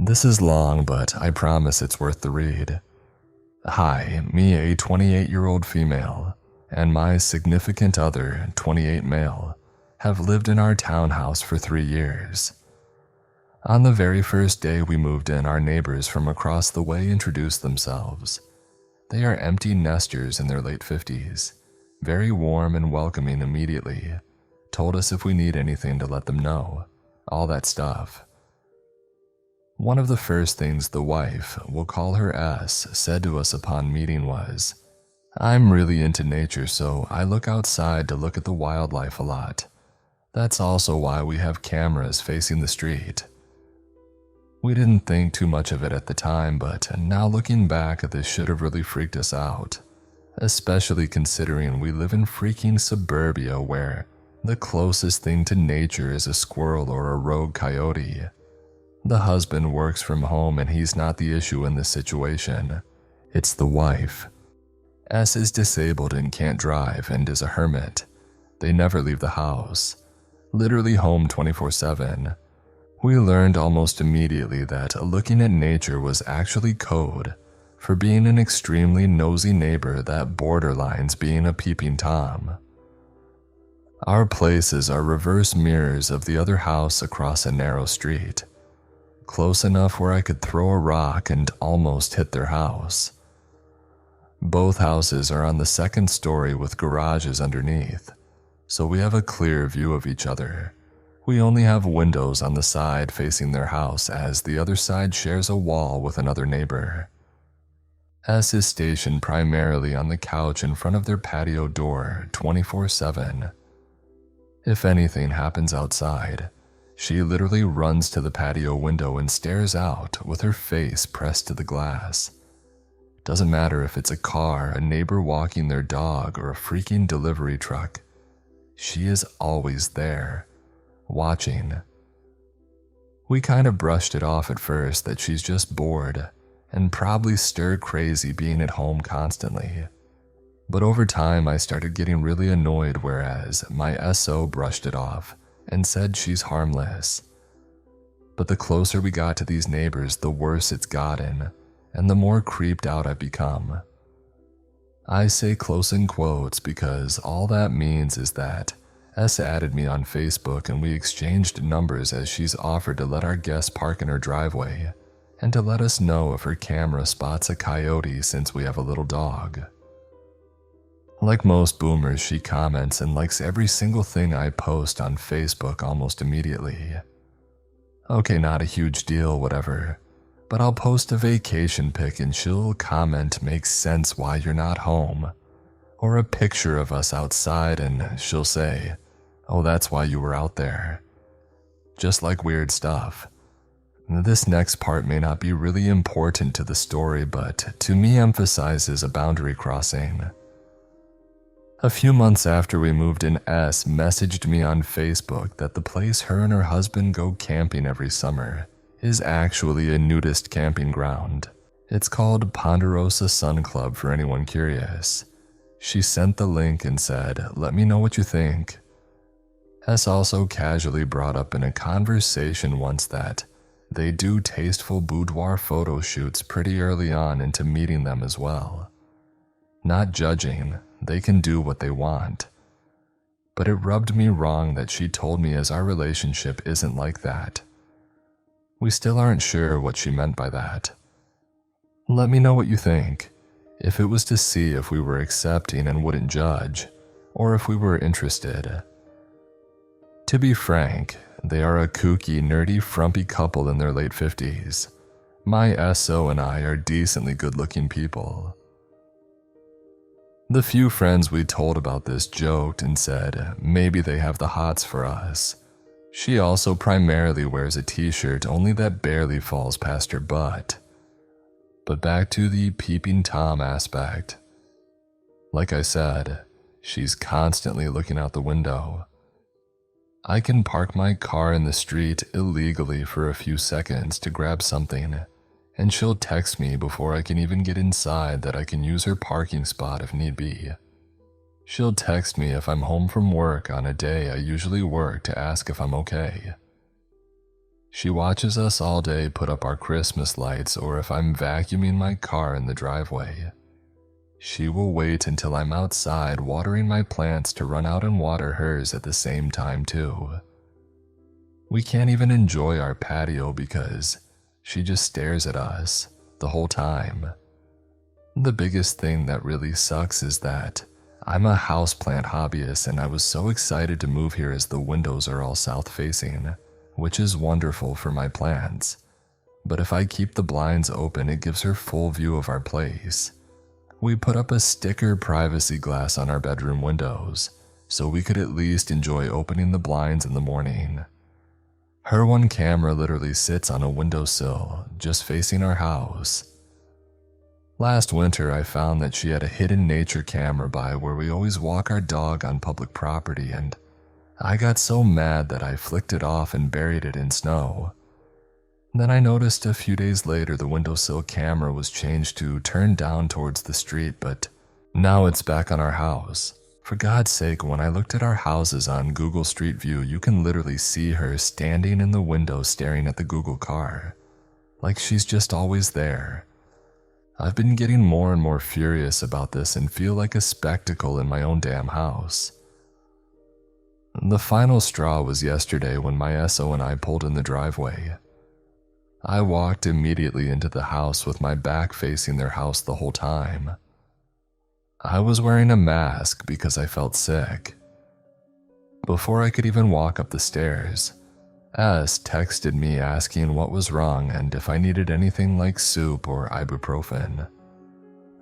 This is long, but I promise it's worth the read. Hi, me, a 28-year-old female, and my significant other, 28 male, have lived in our townhouse for 3 years. On the very first day we moved in, our neighbors from across the way introduced themselves. They are empty nesters in their late 50s, very warm and welcoming immediately, told us if we need anything to let them know, all that stuff. One of the first things the wife, we'll call her S, said to us upon meeting was, "I'm really into nature, so I look outside to look at the wildlife a lot. That's also why we have cameras facing the street." We didn't think too much of it at the time, but now looking back, this should have really freaked us out, especially considering we live in freaking suburbia where the closest thing to nature is a squirrel or a rogue coyote. The husband works from home and he's not the issue in this situation. It's the wife. S is disabled and can't drive and is a hermit. They never leave the house, literally home 24/7. We learned almost immediately that looking at nature was actually code for being an extremely nosy neighbor that borderlines being a peeping Tom. Our places are reverse mirrors of the other house across a narrow street, close enough where I could throw a rock and almost hit their house. Both houses are on the second story with garages underneath, so we have a clear view of each other. We only have windows on the side facing their house as the other side shares a wall with another neighbor. S is stationed primarily on the couch in front of their patio door 24/7. If anything happens outside, she literally runs to the patio window and stares out with her face pressed to the glass. Doesn't matter if it's a car, a neighbor walking their dog, or a freaking delivery truck. She is always there, watching. We kind of brushed it off at first that she's just bored and probably stir crazy being at home constantly. But over time I started getting really annoyed, whereas my SO brushed it off and said she's harmless. But the closer we got to these neighbors, the worse it's gotten, and the more creeped out I've become. I say close in quotes because all that means is that S added me on Facebook and we exchanged numbers as she's offered to let our guests park in her driveway and to let us know if her camera spots a coyote since we have a little dog. Like most boomers, she comments and likes every single thing I post on Facebook almost immediately. Okay, not a huge deal, whatever, but I'll post a vacation pic and she'll comment makes sense why you're not home, or a picture of us outside and she'll say, "Oh, that's why you were out there." Just like weird stuff. This next part may not be really important to the story, but to me emphasizes a boundary crossing. A few months after we moved in, S messaged me on Facebook that the place her and her husband go camping every summer is actually a nudist camping ground. It's called Ponderosa Sun Club for anyone curious. She sent the link and said, "Let me know what you think." S also casually brought up in a conversation once that they do tasteful boudoir photo shoots pretty early on into meeting them as well. Not judging, they can do what they want. But it rubbed me wrong that she told me as our relationship isn't like that. We still aren't sure what she meant by that. Let me know what you think, if it was to see if we were accepting and wouldn't judge, or if we were interested. To be frank, they are a kooky, nerdy, frumpy couple in their late 50s. My SO and I are decently good-looking people. The few friends we told about this joked and said maybe they have the hots for us. She also primarily wears a t-shirt only that barely falls past her butt. But back to the peeping Tom aspect. Like I said, she's constantly looking out the window. I can park my car in the street illegally for a few seconds to grab something, and she'll text me before I can even get inside that I can use her parking spot if need be. She'll text me if I'm home from work on a day I usually work to ask if I'm okay. She watches us all day put up our Christmas lights or if I'm vacuuming my car in the driveway. She will wait until I'm outside watering my plants to run out and water hers at the same time too. We can't even enjoy our patio because she just stares at us the whole time. The biggest thing that really sucks is that I'm a houseplant hobbyist and I was so excited to move here as the windows are all south facing, which is wonderful for my plants. But if I keep the blinds open, it gives her full view of our place. We put up a sticker privacy glass on our bedroom windows, so we could at least enjoy opening the blinds in the morning. Her one camera literally sits on a windowsill, just facing our house. Last winter, I found that she had a hidden nature camera by where we always walk our dog on public property, and I got so mad that I flicked it off and buried it in snow. Then I noticed a few days later the windowsill camera was changed to turn down towards the street, but now it's back on our house. For God's sake, when I looked at our houses on Google Street View, you can literally see her standing in the window staring at the Google car, like she's just always there. I've been getting more and more furious about this and feel like a spectacle in my own damn house. The final straw was yesterday when my SO and I pulled in the driveway. I walked immediately into the house with my back facing their house the whole time. I was wearing a mask because I felt sick. Before I could even walk up the stairs, S texted me asking what was wrong and if I needed anything like soup or ibuprofen.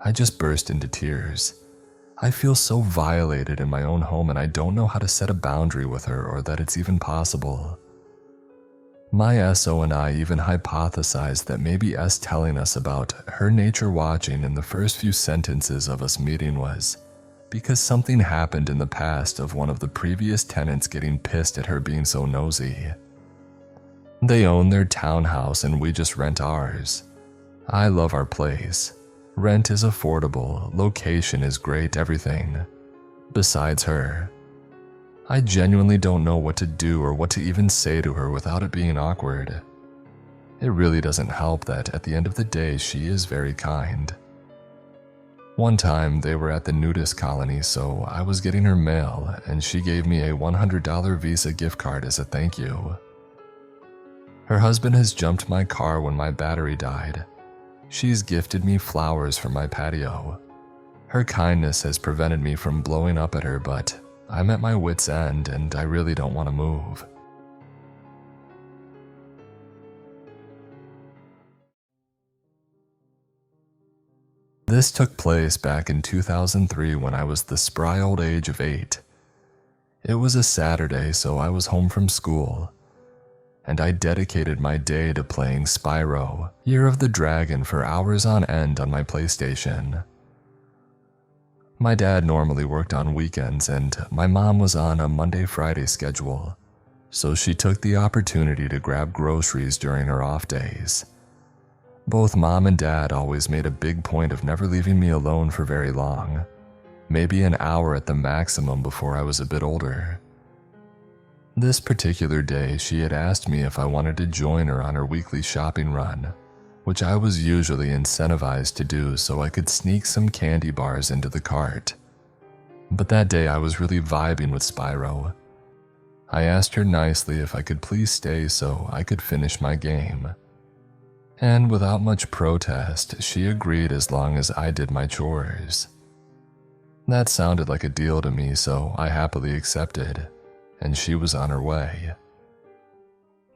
I just burst into tears. I feel so violated in my own home and I don't know how to set a boundary with her or that it's even possible. My SO and I even hypothesized that maybe S telling us about her nature watching in the first few sentences of us meeting was because something happened in the past of one of the previous tenants getting pissed at her being so nosy. They own their townhouse and we just rent ours. I love our place. Rent is affordable, location is great, everything. Besides her, I genuinely don't know what to do or what to even say to her without it being awkward. It really doesn't help that at the end of the day she is very kind. One time they were at the nudist colony, so I was getting her mail and she gave me a $100 Visa gift card as a thank you. Her husband has jumped my car when my battery died. She's gifted me flowers for my patio. Her kindness has prevented me from blowing up at her, but I'm at my wit's end and I really don't want to move. This took place back in 2003 when I was the spry old age of 8. It was a Saturday, so I was home from school, and I dedicated my day to playing Spyro, Year of the Dragon for hours on end on my PlayStation. My dad normally worked on weekends and my mom was on a Monday-Friday schedule, so she took the opportunity to grab groceries during her off days. Both mom and dad always made a big point of never leaving me alone for very long, maybe an hour at the maximum before I was a bit older. This particular day, she had asked me if I wanted to join her on her weekly shopping run, which I was usually incentivized to do so I could sneak some candy bars into the cart. But that day I was really vibing with Spyro. I asked her nicely if I could please stay so I could finish my game. And without much protest, she agreed as long as I did my chores. That sounded like a deal to me, so I happily accepted, and she was on her way.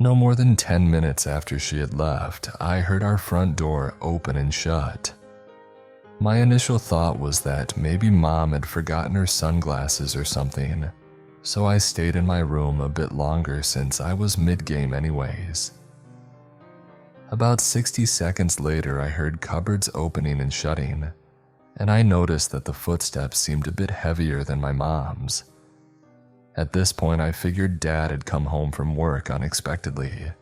No more than 10 minutes after she had left, I heard our front door open and shut. My initial thought was that maybe mom had forgotten her sunglasses or something, so I stayed in my room a bit longer since I was mid-game anyways. About 60 seconds later, I heard cupboards opening and shutting, and I noticed that the footsteps seemed a bit heavier than my mom's. At this point, I figured Dad had come home from work unexpectedly,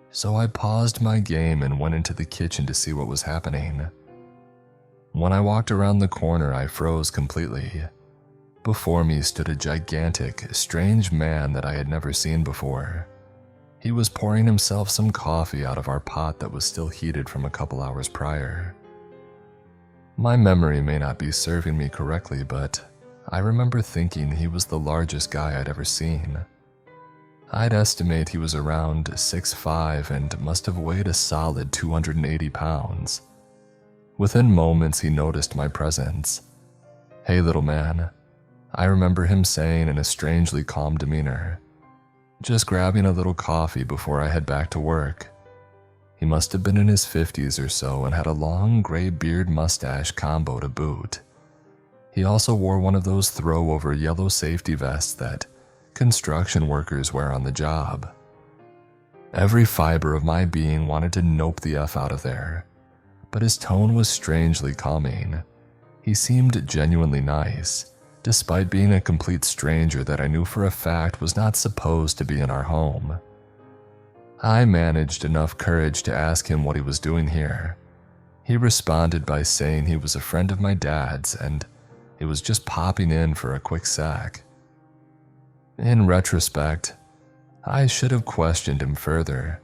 so I paused my game and went into the kitchen to see what was happening. When I walked around the corner, I froze completely. Before me stood a gigantic, strange man that I had never seen before. He was pouring himself some coffee out of our pot that was still heated from a couple hours prior. My memory may not be serving me correctly, but I remember thinking he was the largest guy I'd ever seen. I'd estimate he was around 6'5" and must have weighed a solid 280 pounds. Within moments, he noticed my presence. "Hey, little man," I remember him saying in a strangely calm demeanor. "Just grabbing a little coffee before I head back to work." He must have been in his 50s or so and had a long gray beard mustache combo to boot. He also wore one of those throw-over yellow safety vests that construction workers wear on the job. Every fiber of my being wanted to nope the F out of there, but his tone was strangely calming. He seemed genuinely nice, despite being a complete stranger that I knew for a fact was not supposed to be in our home. I managed enough courage to ask him what he was doing here. He responded by saying he was a friend of my dad's and he was just popping in for a quick sec. In retrospect, I should have questioned him further,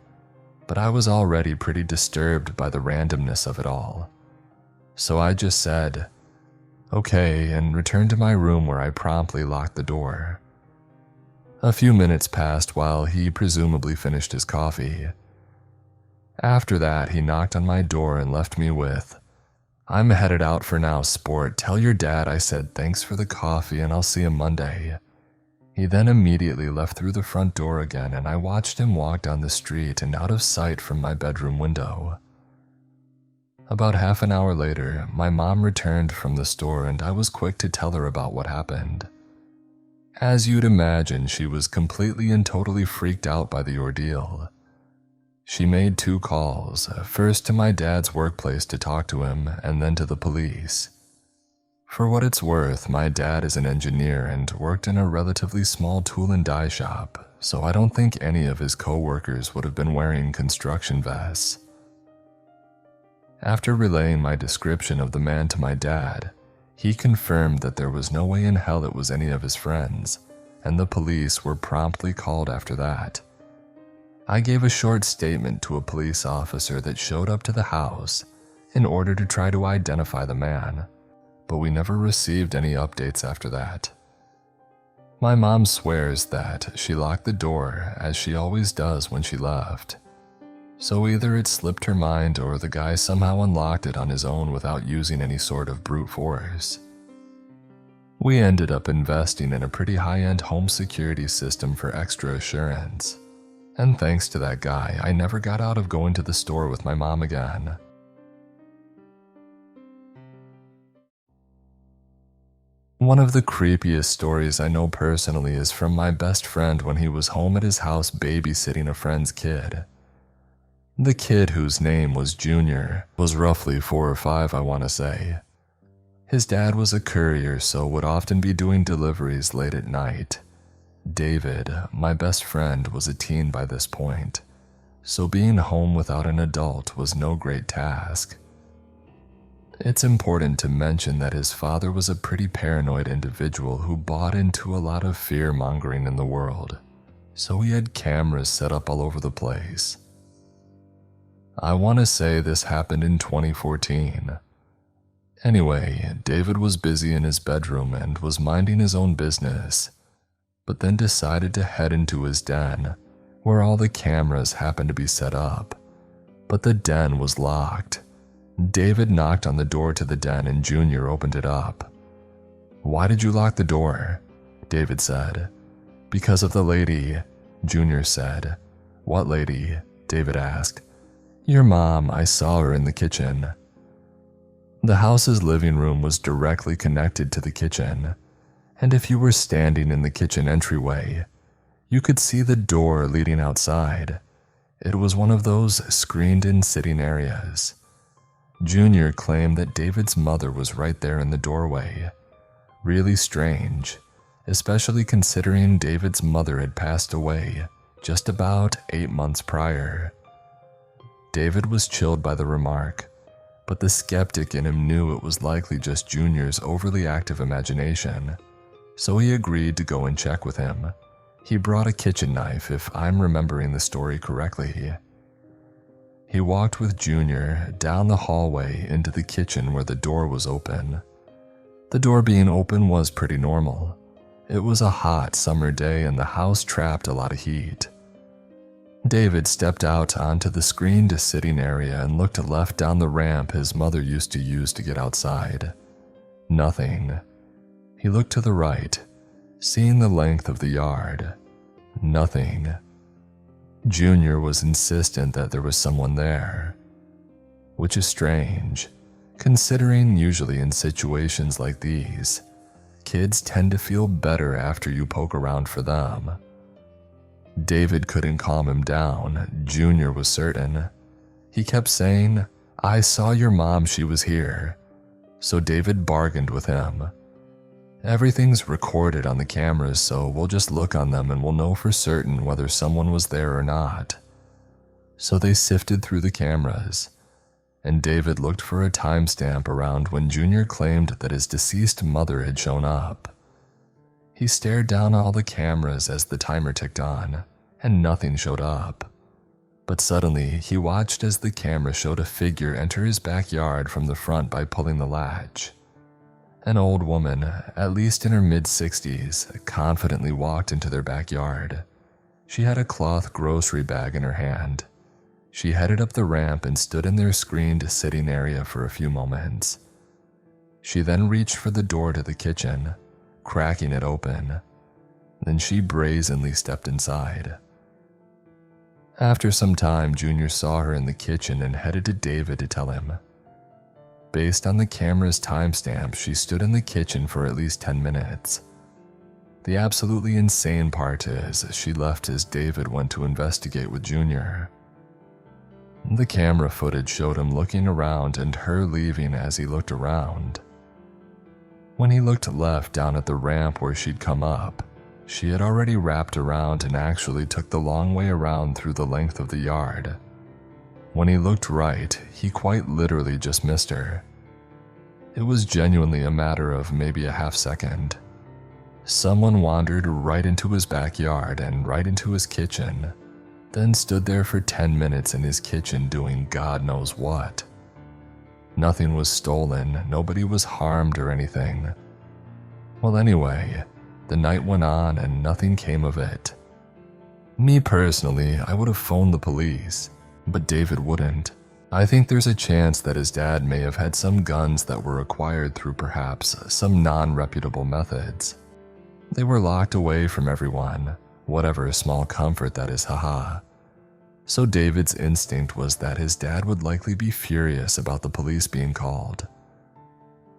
but I was already pretty disturbed by the randomness of it all. So I just said, "Okay," and returned to my room where I promptly locked the door. A few minutes passed while he presumably finished his coffee. After that, he knocked on my door and left me with, "I'm headed out for now, sport. Tell your dad I said thanks for the coffee and I'll see him Monday." He then immediately left through the front door again, and I watched him walk down the street and out of sight from my bedroom window. About half an hour later, my mom returned from the store and I was quick to tell her about what happened. As you'd imagine, she was completely and totally freaked out by the ordeal. She made 2 calls, first to my dad's workplace to talk to him and then to the police. For what it's worth, my dad is an engineer and worked in a relatively small tool and die shop, so I don't think any of his co-workers would have been wearing construction vests. After relaying my description of the man to my dad, he confirmed that there was no way in hell it was any of his friends, and the police were promptly called after that. I gave a short statement to a police officer that showed up to the house in order to try to identify the man, but we never received any updates after that. My mom swears that she locked the door as she always does when she left. So either it slipped her mind or the guy somehow unlocked it on his own without using any sort of brute force. We ended up investing in a pretty high-end home security system for extra assurance. And thanks to that guy, I never got out of going to the store with my mom again. One of the creepiest stories I know personally is from my best friend when he was home at his house babysitting a friend's kid. The kid, whose name was Junior, was roughly 4 or 5, I want to say. His dad was a courier, so would often be doing deliveries late at night. David, my best friend, was a teen by this point, so being home without an adult was no great task. It's important to mention that his father was a pretty paranoid individual who bought into a lot of fear-mongering in the world, so he had cameras set up all over the place. I want to say this happened in 2014. Anyway, David was busy in his bedroom and was minding his own business, but then decided to head into his den, where all the cameras happened to be set up. But the den was locked. David knocked on the door to the den and Junior opened it up. "Why did you lock the door?" David said. "Because of the lady," Junior said. "What lady?" David asked. "Your mom, I saw her in the kitchen." The house's living room was directly connected to the kitchen, and if you were standing in the kitchen entryway, you could see the door leading outside. It was one of those screened-in sitting areas. Junior claimed that David's mother was right there in the doorway. Really strange, especially considering David's mother had passed away just about 8 months prior. David was chilled by the remark, but the skeptic in him knew it was likely just Junior's overly active imagination, so he agreed to go and check with him. He brought a kitchen knife, if I'm remembering the story correctly. He walked with Junior down the hallway into the kitchen where the door was open. The door being open was pretty normal. It was a hot summer day and the house trapped a lot of heat. David stepped out onto the screened sitting area and looked left down the ramp his mother used to use to get outside. Nothing. He looked to the right, seeing the length of the yard. Nothing. Junior was insistent that there was someone there, which is strange, considering usually in situations like these, kids tend to feel better after you poke around for them. David couldn't calm him down. Junior was certain. He kept saying, "I saw your mom, she was here." So David bargained with him. "Everything's recorded on the cameras, so we'll just look on them and we'll know for certain whether someone was there or not." So they sifted through the cameras, and David looked for a timestamp around when Junior claimed that his deceased mother had shown up. He stared down all the cameras as the timer ticked on, and nothing showed up. But suddenly, he watched as the camera showed a figure enter his backyard from the front by pulling the latch. An old woman, at least in her mid-60s, confidently walked into their backyard. She had a cloth grocery bag in her hand. She headed up the ramp and stood in their screened sitting area for a few moments. She then reached for the door to the kitchen, cracking it open. Then she brazenly stepped inside. After some time, Junior saw her in the kitchen and headed to David to tell him. Based on the camera's timestamp, she stood in the kitchen for at least 10 minutes. The absolutely insane part is, she left as David went to investigate with Junior. The camera footage showed him looking around and her leaving as he looked around. When he looked left down at the ramp where she'd come up, she had already wrapped around and actually took the long way around through the length of the yard. When he looked right, he quite literally just missed her. It was genuinely a matter of maybe a half second. Someone wandered right into his backyard and right into his kitchen, then stood there for 10 minutes in his kitchen doing God knows what. Nothing was stolen, nobody was harmed or anything. Well, anyway, the night went on and nothing came of it. Me personally, I would have phoned the police, but David wouldn't. I think there's a chance that his dad may have had some guns that were acquired through perhaps some non-reputable methods. They were locked away from everyone, whatever small comfort that is, haha. So David's instinct was that his dad would likely be furious about the police being called.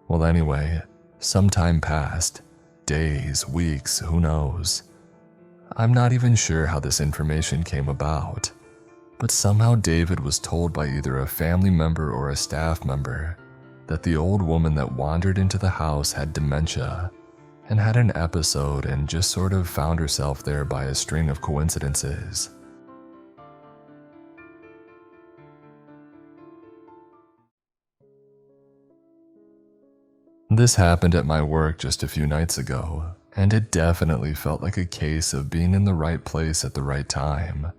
Well, anyway, some time passed. Days, weeks, who knows. I'm not even sure how this information came about, but somehow David was told by either a family member or a staff member that the old woman that wandered into the house had dementia and had an episode and just sort of found herself there by a string of coincidences. This happened at my work just a few nights ago, and it definitely felt like a case of being in the right place at the right time.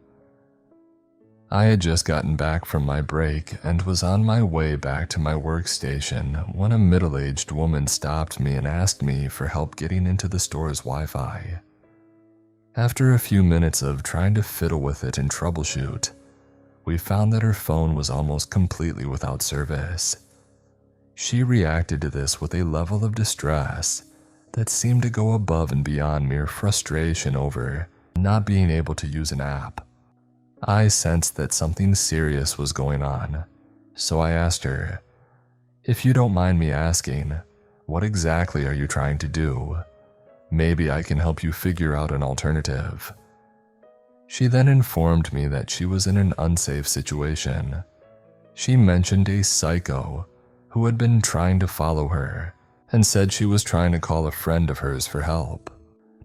I had just gotten back from my break and was on my way back to my workstation when a middle-aged woman stopped me and asked me for help getting into the store's Wi-Fi. After a few minutes of trying to fiddle with it and troubleshoot, we found that her phone was almost completely without service. She reacted to this with a level of distress that seemed to go above and beyond mere frustration over not being able to use an app. I sensed that something serious was going on, so I asked her, "If you don't mind me asking, what exactly are you trying to do? Maybe I can help you figure out an alternative." She then informed me that she was in an unsafe situation. She mentioned a psycho who had been trying to follow her and said she was trying to call a friend of hers for help.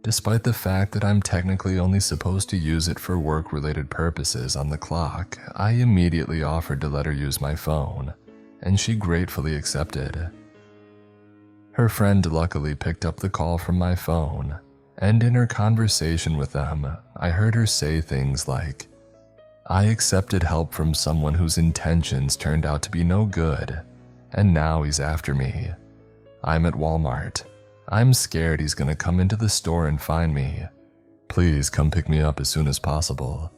Despite the fact that I'm technically only supposed to use it for work-related purposes on the clock, I immediately offered to let her use my phone, and she gratefully accepted. Her friend luckily picked up the call from my phone And in her conversation with them, I heard her say things like, "I accepted help from someone whose intentions turned out to be no good, and now he's after me. I'm at Walmart. I'm scared he's gonna come into the store and find me. Please come pick me up as soon as possible."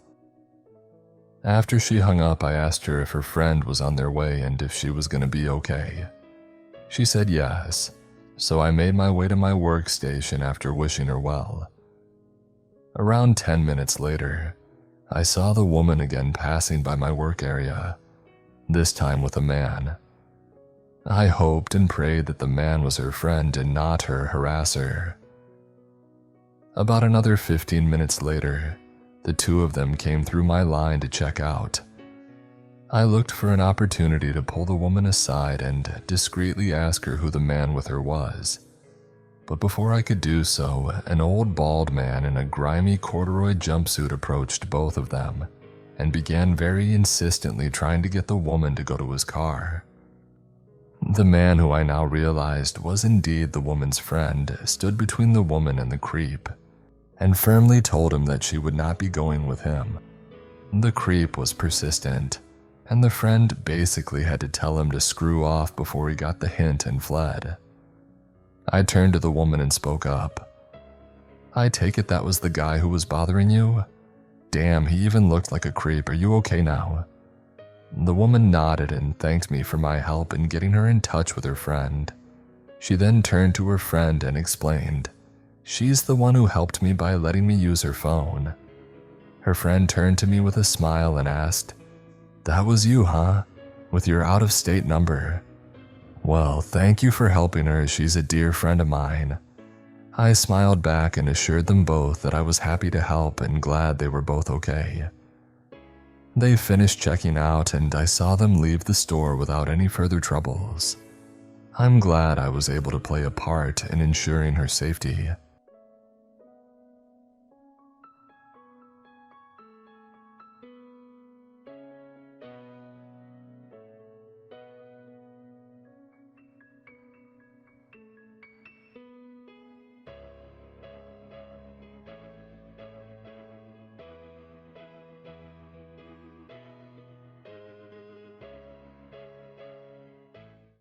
After she hung up, I asked her if her friend was on their way and if she was gonna be okay. She said yes, so I made my way to my workstation after wishing her well. Around 10 minutes later, I saw the woman again passing by my work area, this time with a man. I hoped and prayed that the man was her friend and not her harasser. About another 15 minutes later, the two of them came through my line to check out. I looked for an opportunity to pull the woman aside and discreetly ask her who the man with her was. But before I could do so, an old bald man in a grimy corduroy jumpsuit approached both of them and began very insistently trying to get the woman to go to his car. The man, who I now realized was indeed the woman's friend, stood between the woman and the creep and firmly told him that she would not be going with him. The creep was persistent, and the friend basically had to tell him to screw off before he got the hint and fled. I turned to the woman and spoke up. "I take it that was the guy who was bothering you? Damn, he even looked like a creep. Are you okay now?" The woman nodded and thanked me for my help in getting her in touch with her friend. She then turned to her friend and explained, "She's the one who helped me by letting me use her phone." Her friend turned to me with a smile and asked, "That was you, huh? With your out-of-state number? Well, thank you for helping her. She's a dear friend of mine." I smiled back and assured them both that I was happy to help and glad they were both okay. They finished checking out and I saw them leave the store without any further troubles. I'm glad I was able to play a part in ensuring her safety.